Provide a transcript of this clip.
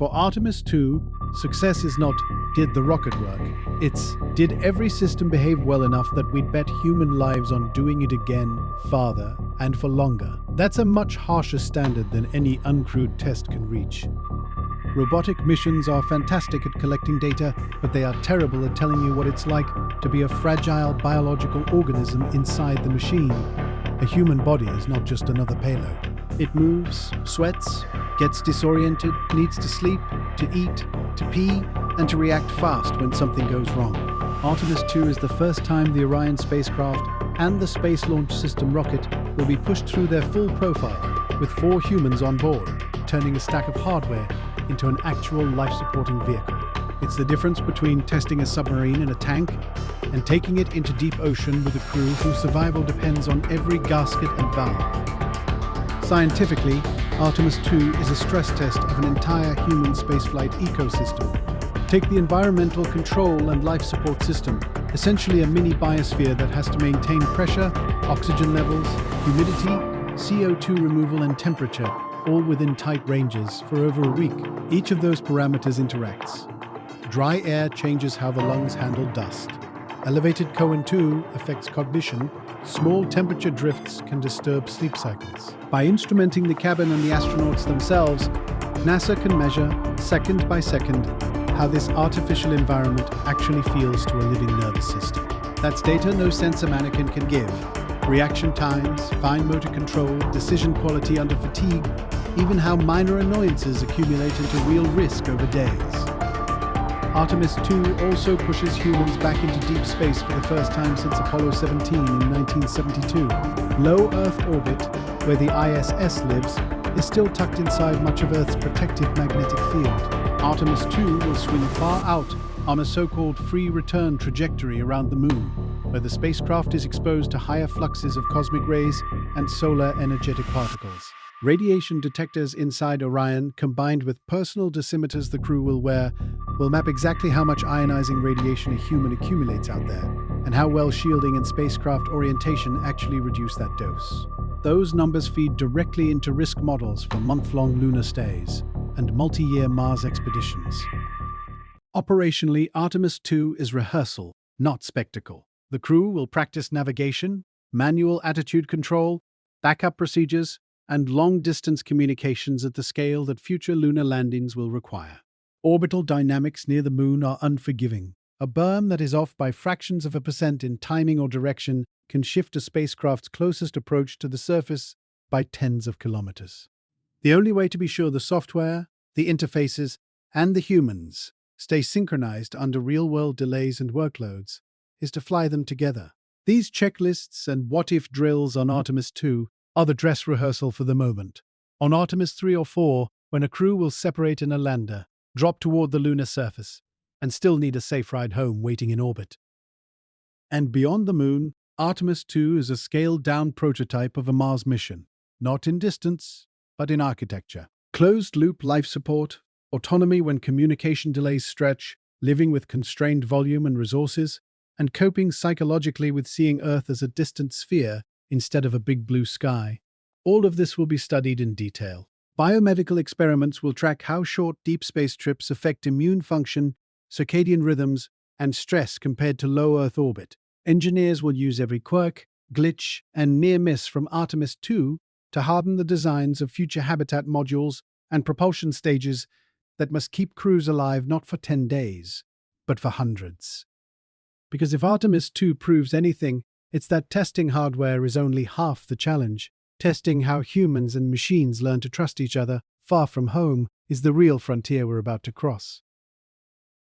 For Artemis 2, success is not, did the rocket work? It's, did every system behave well enough that we'd bet human lives on doing it again, farther, and for longer? That's a much harsher standard than any uncrewed test can reach. Robotic missions are fantastic at collecting data, but they are terrible at telling you what it's like to be a fragile biological organism inside the machine. A human body is not just another payload. It moves, sweats, gets disoriented, needs to sleep, to eat, to pee, and to react fast when something goes wrong. Artemis 2 is the first time the Orion spacecraft and the Space Launch System rocket will be pushed through their full profile, with 4 humans on board, turning a stack of hardware into an actual life-supporting vehicle. It's the difference between testing a submarine in a tank and taking it into deep ocean with a crew whose survival depends on every gasket and valve. Scientifically, Artemis 2 is a stress test of an entire human spaceflight ecosystem. Take the environmental control and life support system, essentially a mini biosphere that has to maintain pressure, oxygen levels, humidity, CO2 removal and temperature, all within tight ranges for over a week. Each of those parameters interacts. Dry air changes how the lungs handle dust. Elevated CO2 affects cognition. Small temperature drifts can disturb sleep cycles. By instrumenting the cabin and the astronauts themselves, NASA can measure, second by second, how this artificial environment actually feels to a living nervous system. That's data no sensor mannequin can give. Reaction times, fine motor control, decision quality under fatigue, even how minor annoyances accumulate into real risk over days. Artemis 2 also pushes humans back into deep space for the first time since Apollo 17 in 1972. Low Earth orbit, where the ISS lives, is still tucked inside much of Earth's protective magnetic field. Artemis 2 will swing far out on a so-called free return trajectory around the Moon, where the spacecraft is exposed to higher fluxes of cosmic rays and solar energetic particles. Radiation detectors inside Orion, combined with personal dosimeters the crew will wear, will map exactly how much ionizing radiation a human accumulates out there, and how well shielding and spacecraft orientation actually reduce that dose. Those numbers feed directly into risk models for month-long lunar stays and multi-year Mars expeditions. Operationally, Artemis 2 is rehearsal, not spectacle. The crew will practice navigation, manual attitude control, backup procedures, and long-distance communications at the scale that future lunar landings will require. Orbital dynamics near the Moon are unforgiving. A berm that is off by fractions of a percent in timing or direction can shift a spacecraft's closest approach to the surface by tens of kilometers. The only way to be sure the software, the interfaces, and the humans stay synchronized under real-world delays and workloads is to fly them together. These checklists and what-if drills on Artemis 2 are the dress rehearsal for the moment. On Artemis 3 or 4, when a crew will separate in a lander, drop toward the lunar surface, and still need a safe ride home waiting in orbit. And beyond the Moon, Artemis 2 is a scaled-down prototype of a Mars mission, not in distance, but in architecture. Closed-loop life support, autonomy when communication delays stretch, living with constrained volume and resources, and coping psychologically with seeing Earth as a distant sphere instead of a big blue sky. All of this will be studied in detail. Biomedical experiments will track how short deep space trips affect immune function, circadian rhythms, and stress compared to low Earth orbit. Engineers will use every quirk, glitch, and near miss from Artemis 2 to harden the designs of future habitat modules and propulsion stages that must keep crews alive not for 10 days, but for hundreds. Because if Artemis 2 proves anything, it's that testing hardware is only half the challenge. Testing how humans and machines learn to trust each other far from home is the real frontier we're about to cross.